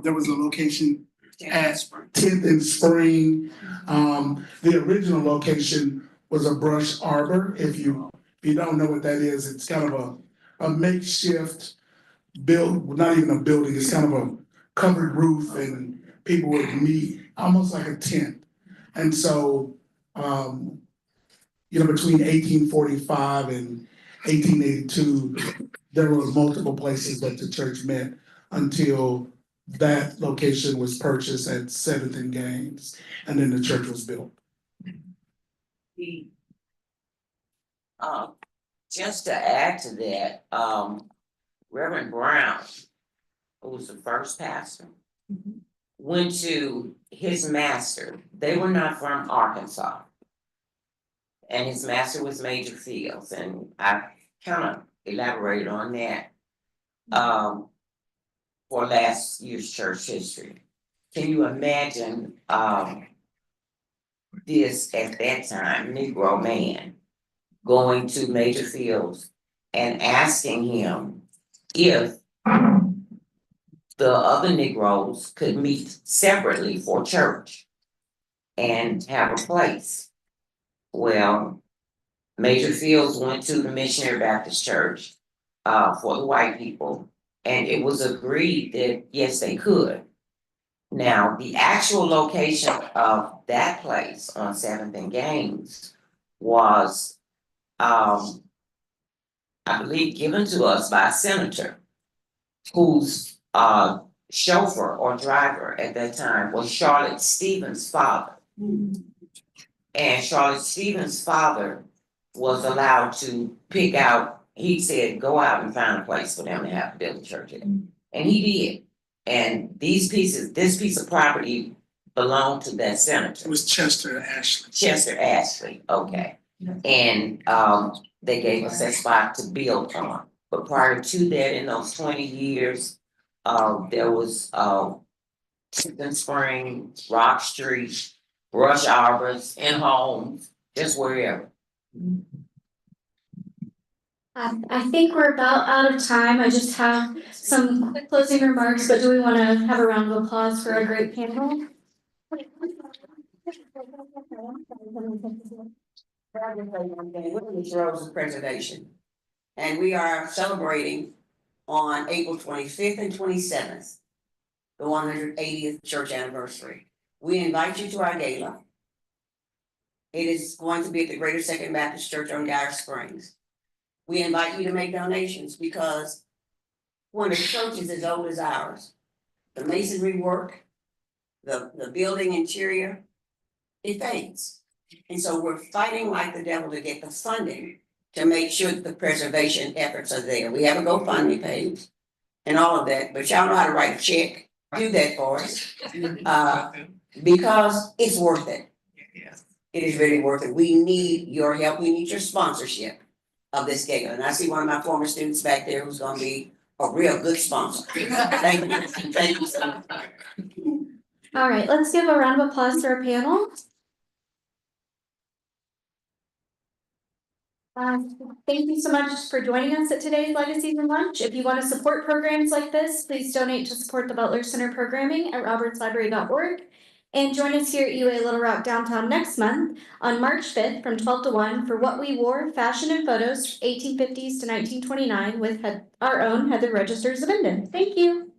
There was a location at 10th and Spring. The original location was a brush arbor. If you don't know what that is, it's kind of a makeshift not even a building, it's kind of a covered roof and people would meet almost like a tent. And so, between 1845 and 1882, there were multiple places that the church met until that location was purchased at 7th and Gaines, and then the church was built. Just to add to that, Reverend Brown, who was the first pastor, went to his master. They were not from Arkansas. And his master was Major Fields, and I kind of elaborated on that for last year's church history. Can you imagine this at that time, Negro man, going to Major Fields and asking him if the other Negroes could meet separately for church and have a place? Well, Major Fields went to the Missionary Baptist Church for the white people, and it was agreed that yes, they could. Now, the actual location of that place on 7th and Gaines was, I believe, given to us by a senator whose chauffeur or driver at that time was Charlotte Stevens' father. And Charlotte Stevens' father was allowed to pick out, he said, go out and find a place for them to have to build a church in. And he did. And this piece of property belonged to that senator. It was Chester Ashley. Chester Ashley, okay. And they gave us that spot to build on. But prior to that, in those 20 years, there was 10th and Spring, Rock Street, brush arbors, in homes, just wherever. I think we're about out of time. I just have some quick closing remarks, but do we want to have a round of applause for our great panel? Women's Roles of Preservation. And we are celebrating on April 25th and 27th, the 180th church anniversary. We invite you to our gala. It is going to be at the Greater Second Baptist Church on Geyer Springs. We invite you to make donations because when a church is as old as ours, the masonry work, the building interior, it fades. And so we're fighting like the devil to get the funding to make sure that the preservation efforts are there. We have a GoFundMe page and all of that, but y'all know how to write a check. Do that for us. Because it's worth it. It is really worth it. We need your help. We need your sponsorship of this gala. And I see one of my former students back there who's gonna be a real good sponsor. Thank you. Thank you so much. All right, let's give a round of applause to our panel. Thank you so much for joining us at today's Legacies and Lunch. If you want to support programs like this, please donate to support the Butler Center programming at robertslibrary.org. And join us here at UA Little Rock downtown next month on March 5th from 12 to 1 for What We Wore, Fashion and Photos, 1850s to 1929 with our own Heather Registers of Minden. Thank you.